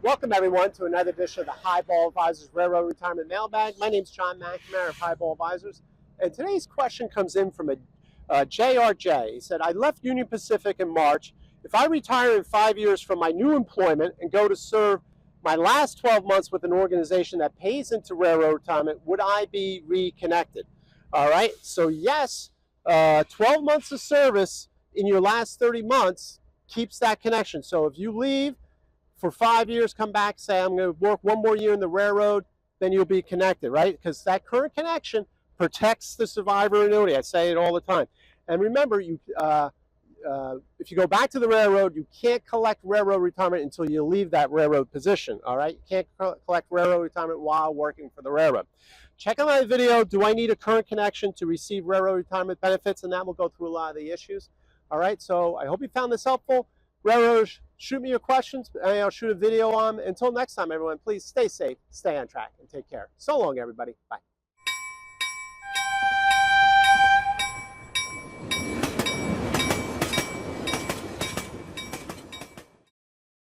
Welcome everyone to another edition of the Highball Advisors Railroad Retirement Mailbag. My name is John McNamara of Highball Advisors, and today's question comes in from a JRJ. He said, I left Union Pacific in March. If I retire in 5 years from my new employment and go to serve my last 12 months with an organization that pays into railroad retirement, would I be reconnected? All right, so yes, 12 months of service in your last 30 months keeps that connection. So if you leave for 5 years, come back, say, I'm going to work one more year in the railroad, then you'll be connected, right? Because that current connection protects the survivor annuity. I say it all the time. And remember, if you go back to the railroad, you can't collect railroad retirement until you leave that railroad position, all right? You can't collect railroad retirement while working for the railroad. Check out my video, Do I Need a Current Connection to Receive Railroad Retirement Benefits? And that will go through a lot of the issues. All right, so I hope you found this helpful. Railroaders, shoot me your questions. I'll shoot a video on. Until next time, everyone, please stay safe, stay on track, and take care. So long, everybody. Bye.